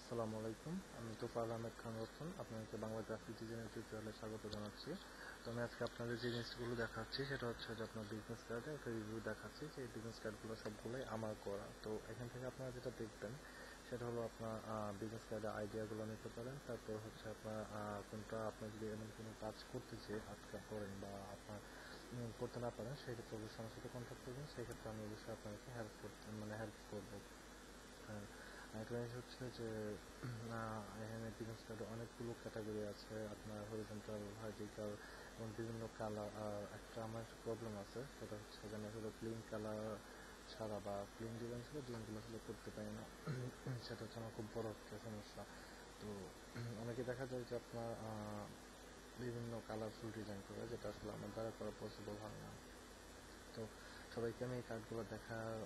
আসসালামু আলাইকুম। আমি তোফায়েল আহমেদ খান রতন আপনাদেরকে বাংলা গ্রাফিক ডিজাইনের টিউটোরিয়ালে স্বাগত জানাচ্ছি। তো আমি আজকে আপনাদের যে জিনিসগুলো দেখাচ্ছি সেটা হচ্ছে যে আপনার বিজনেস কার্ডে একটা রিভিউ দেখাচ্ছি যে এই বিজনেস কার্ডগুলো সবগুলোই আমার করা। তো এখান থেকে আপনারা যেটা দেখবেন সেটা হলো আপনার বিজনেস কার্ডের আইডিয়াগুলো নিতে পারেন। তারপর হচ্ছে আপনার কোনটা আপনার যদি এমন কোনো কাজ করতে চেয়ে আটকা পড়েন বা আপনার করতে না পারেন সেক্ষেত্রে অবশ্যই আমার সাথে কন্ট্যাক্ট করবেন। সেক্ষেত্রে আমি অবশ্যই আপনাকে হেল্প করবো। হ্যাঁ, একটা জিনিস হচ্ছে যে এখানে বিজনেস কার্ডে অনেকগুলো ক্যাটাগরি আছে, আপনার হরিজন্টাল, ভার্টিক্যাল এবং বিভিন্ন কালার। আর একটা আমার প্রবলেম আছে সেটা হচ্ছে যে আমি আসলে প্লেন কালার ছাড়া বা প্লেন ডিজাইনগুলো আসলে করতে পারি না। সেটা হচ্ছে আমার খুব বড় একটা সমস্যা। তো অনেকে দেখা যায় যে আপনার বিভিন্ন কালারফুল ডিজাইন করে, যেটা আসলে আমার দ্বারা করা পসিবল হয় না। তো সবাইকে আমি এই কার্ডগুলো দেখার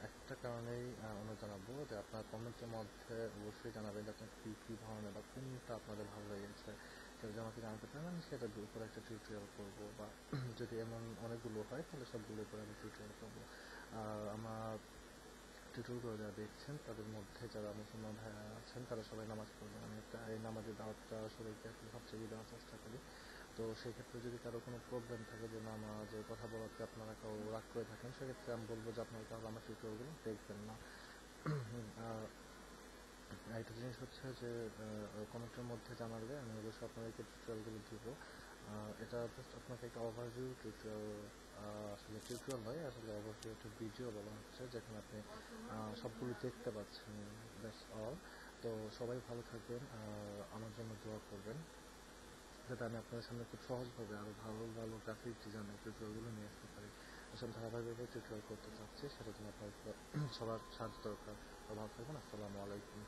একটা কারণেই অনুরোধ জানাবো যে আপনার কমেন্টের মধ্যে অবশ্যই জানাবেন যে আপনার কী ধরনের বা কোনটা আপনাদের ভালো লেগেছে সেটা যদি আমাকে জানাতে পারেন, আমি সেটার উপর একটা টিউটোরিয়াল করবো। বা যদি এমন অনেকগুলো হয় তাহলে সবগুলোর উপরে আমি টিউটোরিয়াল করবো। আর আমার টিউটোরিয়ালগুলো যারা দেখছেন তাদের মধ্যে যারা মুসলমান ভাইয়া আছেন তারা সবাই নামাজ পড়বেন। আমি এই নামাজের দাওয়াতটা সবাইকে আসলে সবচেয়ে দেওয়ার চেষ্টা করি। তো সেক্ষেত্রে যদি কারো কোনো প্রবলেম থাকে যে নামাজের কথা বলাতে আপনারা কেউ রাগ করে থাকেন, সেক্ষেত্রে আমি বলবো যে আপনারা তাহলে আমার টিউটোরিয়ালগুলো দেখবেন না। আর একটা জিনিস হচ্ছে যে কমেন্টের মধ্যে জানালে আমি অবশ্যই আপনাদেরকে টিউটোরিয়ালগুলো দিব। এটা জাস্ট আপনাকে একটা ওভারভিউ টিউটোরিয়াল, আসলে টিউটোরিয়াল নয়, আসলে অবশ্যই একটা ভিডিও বলা হচ্ছে যেখানে আপনি সবগুলো দেখতে পাচ্ছেন। That's all. তো সবাই ভালো থাকবেন আর আমার জন্য দোয়া করবেন যাতে আমি আপনাদের সামনে খুব সহজভাবে আরও ভালো ভালো গ্রাফিক ডিজাইনের টিউটোরিয়ালগুলো নিয়ে আসতে পারি। আসলে ধারাবাহিকভাবে টিউটোরিয়াল করতে চাচ্ছি, সেটার জন্য আপনার সবার সাহায্য দরকার। ভালো থাকবেন। আসসালামু আলাইকুম।